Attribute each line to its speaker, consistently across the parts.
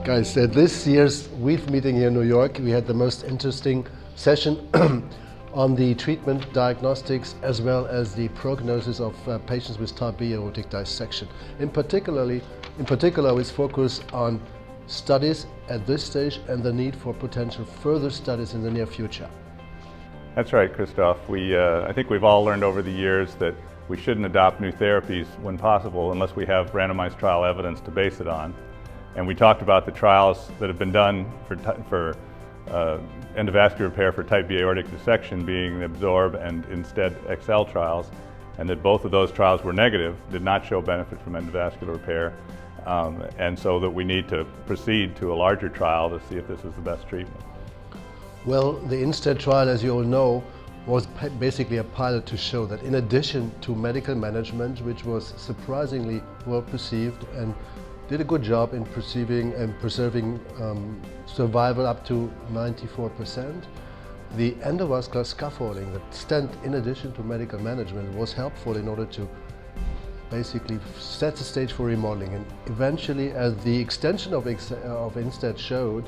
Speaker 1: Guys, at this year's VEITH meeting here in New York, we had the most interesting session on the treatment, diagnostics, as well as the prognosis of patients with type B aortic dissection. In particular, with focus on studies at this stage and the need for potential further studies in the near future.
Speaker 2: That's right, Christoph. I think we've all learned over the years that we shouldn't adopt new therapies when possible unless we have randomized trial evidence to base it on. And we talked about the trials that have been done for endovascular repair for type B aortic dissection being the Absorb and Instead XL trials, and that both of those trials were negative, did not show benefit from endovascular repair, and so that we need to proceed to a larger trial to see if this is the best treatment.
Speaker 1: Well, the Instead trial, as you all know, was basically a pilot to show that in addition to medical management, which was surprisingly well perceived and did a good job in perceiving and preserving survival up to 94%. The endovascular scaffolding, the stent, in addition to medical management, was helpful in order to basically set the stage for remodeling. And eventually, as the extension of Instead showed,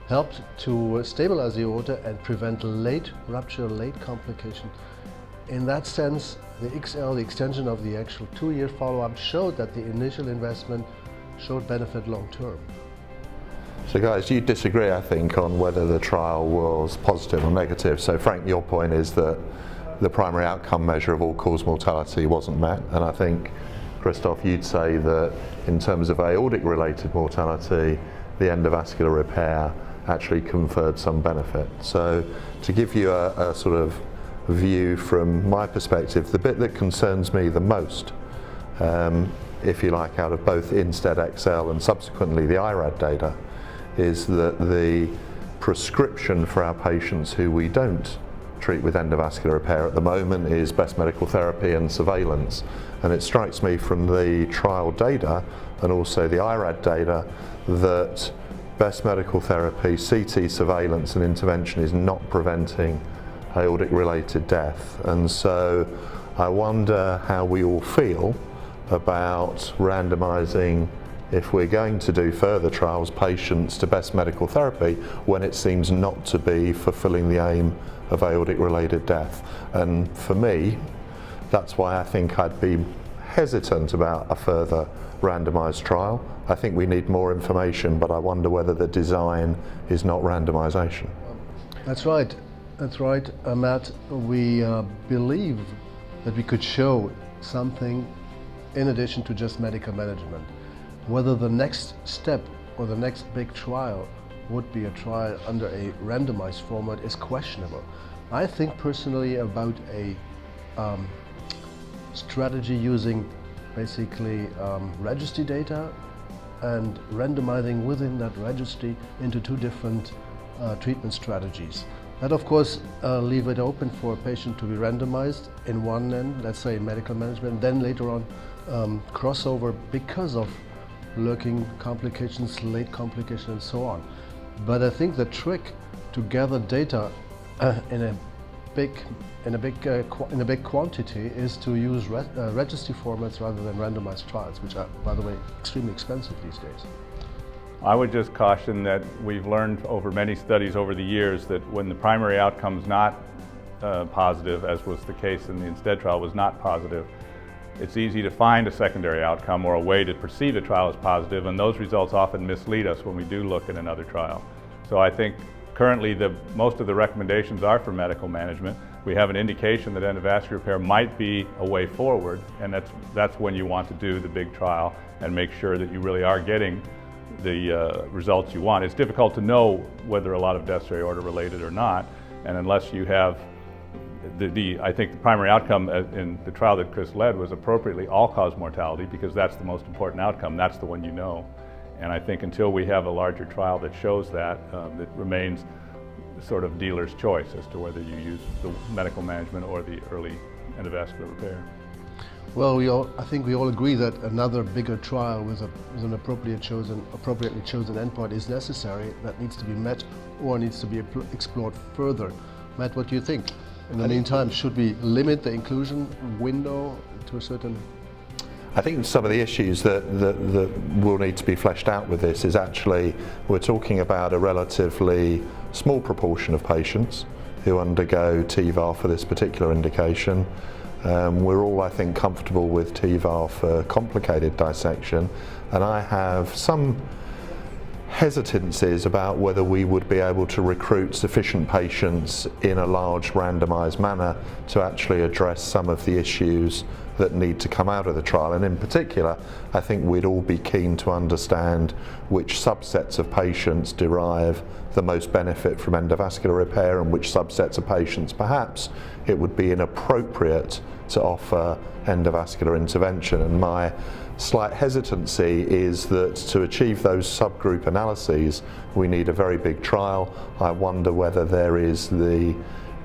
Speaker 1: helped to stabilize the aorta and prevent late rupture, late complication. In that sense, the XL, the extension of the actual 2-year follow-up, showed that the initial investment showed benefit long term.
Speaker 3: So guys, you disagree, I think, on whether the trial was positive or negative. So Frank, your point is that the primary outcome measure of all-cause mortality wasn't met, and I think, Christoph, you'd say that in terms of aortic-related mortality, the endovascular repair actually conferred some benefit. So to give you a sort of view from my perspective, the bit that concerns me the most, if you like, out of both Instead XL and subsequently the IRAD data, is that the prescription for our patients who we don't treat with endovascular repair at the moment is best medical therapy and surveillance. And it strikes me from the trial data and also the IRAD data that best medical therapy, CT surveillance and intervention is not preventing aortic-related death. And so I wonder how we all feel about randomizing, if we're going to do further trials, patients to best medical therapy when it seems not to be fulfilling the aim of aortic-related death. And for me, that's why I think I'd be hesitant about a further randomized trial. I think we need more information, but I wonder whether the design is not randomization.
Speaker 1: That's right, Matt. We believe that we could show something in addition to just medical management. Whether the next step or the next big trial would be a trial under a randomized format is questionable. I think personally about a strategy using basically registry data and randomizing within that registry into 2 different treatment strategies. That of course leave it open for a patient to be randomized in one end, let's say medical management, then later on crossover because of lurking complications, late complications and so on. But I think the trick to gather data in a big quantity is to use registry formats rather than randomized trials, which are, by the way, extremely expensive these days.
Speaker 2: I would just caution that we've learned over many studies over the years that when the primary outcome is not positive, as was the case in the Instead trial, was not positive, it's easy to find a secondary outcome or a way to perceive a trial as positive, and those results often mislead us when we do look at another trial. So I think currently most of the recommendations are for medical management. We have an indication that endovascular repair might be a way forward, and that's when you want to do the big trial and make sure that you really are getting the results you want. It's difficult to know whether a lot of deaths are aorta related or not, and unless you have I think the primary outcome in the trial that Chris led was appropriately all-cause mortality, because that's the most important outcome. That's the one you know. And I think until we have a larger trial that shows that, it remains sort of dealer's choice as to whether you use the medical management or the early endovascular repair.
Speaker 1: Well, I think we all agree that another bigger trial with an appropriately chosen endpoint is necessary, that needs to be met or needs to be explored further. Matt, what do you think? In the meantime, should we limit the inclusion window to a certain
Speaker 3: I think some of the issues that will need to be fleshed out with this is actually we're talking about a relatively small proportion of patients who undergo TEVAR for this particular indication. We're all, I think, comfortable with TEVAR for complicated dissection, and I have some hesitancies about whether we would be able to recruit sufficient patients in a large randomised manner to actually address some of the issues that need to come out of the trial. And in particular, I think we'd all be keen to understand which subsets of patients derive the most benefit from endovascular repair and which subsets of patients perhaps it would be inappropriate to offer endovascular intervention. And my slight hesitancy is that to achieve those subgroup analyses we need a very big trial. I wonder whether there is the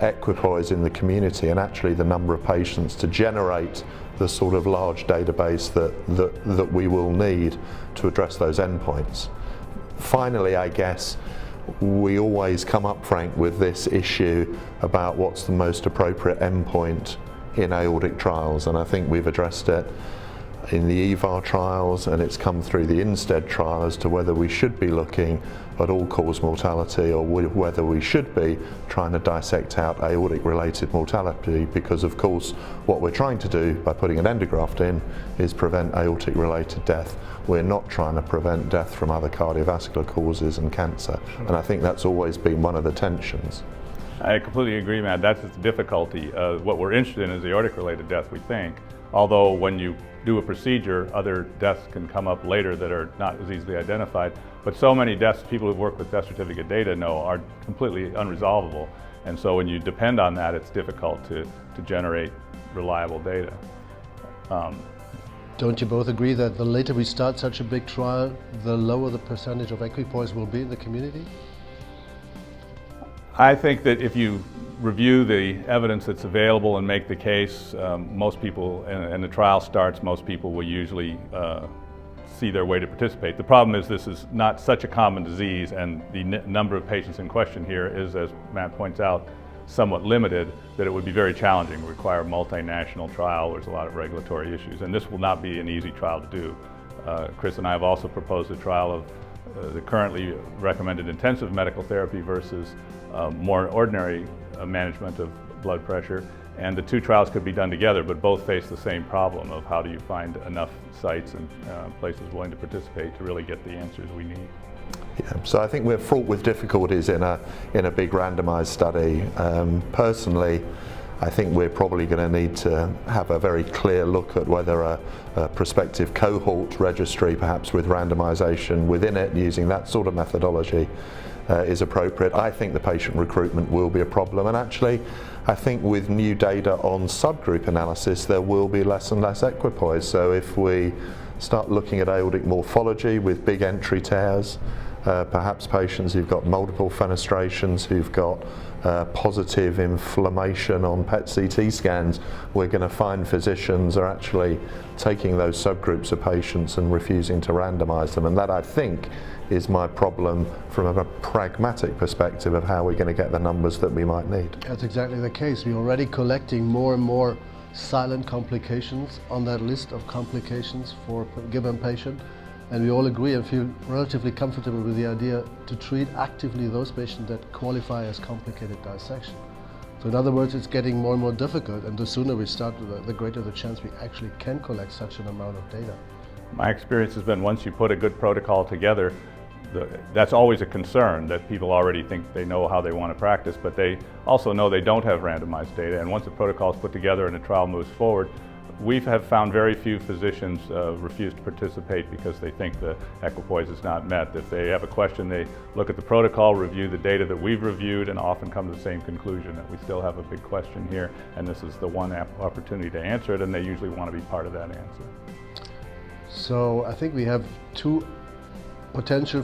Speaker 3: equipoise in the community and actually the number of patients to generate the sort of large database that we will need to address those endpoints. Finally, I guess we always come up, Frank, with this issue about what's the most appropriate endpoint in aortic trials, and I think we've addressed it in the EVAR trials, and it's come through the INSTEAD trial as to whether we should be looking at all-cause mortality or whether we should be trying to dissect out aortic-related mortality, because of course what we're trying to do by putting an endograft in is prevent aortic-related death. We're not trying to prevent death from other cardiovascular causes and cancer, and I think that's always been one of the tensions.
Speaker 2: I completely agree, Matt. That's the difficulty. What we're interested in is the aortic-related death, we think. Although when you do a procedure, other deaths can come up later that are not as easily identified. But so many deaths, people who work with death certificate data know, are completely unresolvable. And so when you depend on that, it's difficult to generate reliable data.
Speaker 1: Don't you both agree that the later we start such a big trial, the lower the percentage of equipoise will be in the community?
Speaker 2: I think that if you review the evidence that's available and make the case, most people, and the trial starts, most people will usually see their way to participate. The problem is this is not such a common disease, and the number of patients in question here is, as Matt points out, somewhat limited, that it would be very challenging. It would require a multinational trial. There's a lot of regulatory issues, and this will not be an easy trial to do. Chris and I have also proposed a trial of the currently recommended intensive medical therapy versus more ordinary management of blood pressure, and the two trials could be done together, but both face the same problem of how do you find enough sites and places willing to participate to really get the answers we need.
Speaker 3: Yeah, so I think we're fraught with difficulties in a big randomised study. Personally, I think we're probably going to need to have a very clear look at whether a prospective cohort registry, perhaps with randomisation within it, using that sort of methodology, is appropriate. I think the patient recruitment will be a problem, and actually I think with new data on subgroup analysis there will be less and less equipoise. So if we start looking at aortic morphology with big entry tears, perhaps patients who've got multiple fenestrations, who've got positive inflammation on PET-CT scans, we're going to find physicians are actually taking those subgroups of patients and refusing to randomise them, and that, I think, is my problem from a pragmatic perspective of how we're going to get the numbers that we might need.
Speaker 1: That's exactly the case. We're already collecting more and more silent complications on that list of complications for a given patient, and we all agree and feel relatively comfortable with the idea to treat actively those patients that qualify as complicated dissection. So in other words, it's getting more and more difficult, and the sooner we start, the greater the chance we actually can collect such an amount of data.
Speaker 2: My experience has been once you put a good protocol together, that's always a concern, that people already think they know how they want to practice, but they also know they don't have randomized data. And once the protocol is put together and a trial moves forward, we have found very few physicians refuse to participate because they think the equipoise is not met. If they have a question, they look at the protocol, review the data that we've reviewed, and often come to the same conclusion that we still have a big question here, and this is the one opportunity to answer it, and they usually want to be part of that answer.
Speaker 1: So I think we have two potential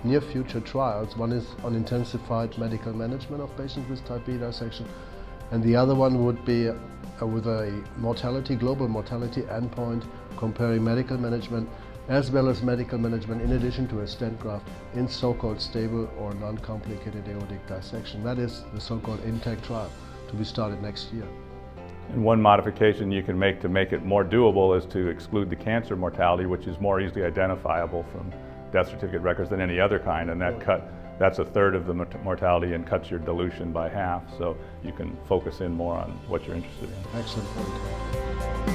Speaker 1: near future trials. One is on intensified medical management of patients with type B dissection, and the other one would be with a global mortality endpoint, comparing medical management as well as medical management in addition to a stent graft in so-called stable or non-complicated aortic dissection. That is the so-called INTEG trial, to be started next year.
Speaker 2: And one modification you can make to make it more doable is to exclude the cancer mortality, which is more easily identifiable from death certificate records than any other kind, and that's a third of the mortality and cuts your dilution by half, so you can focus in more on what you're interested in.
Speaker 1: Excellent point.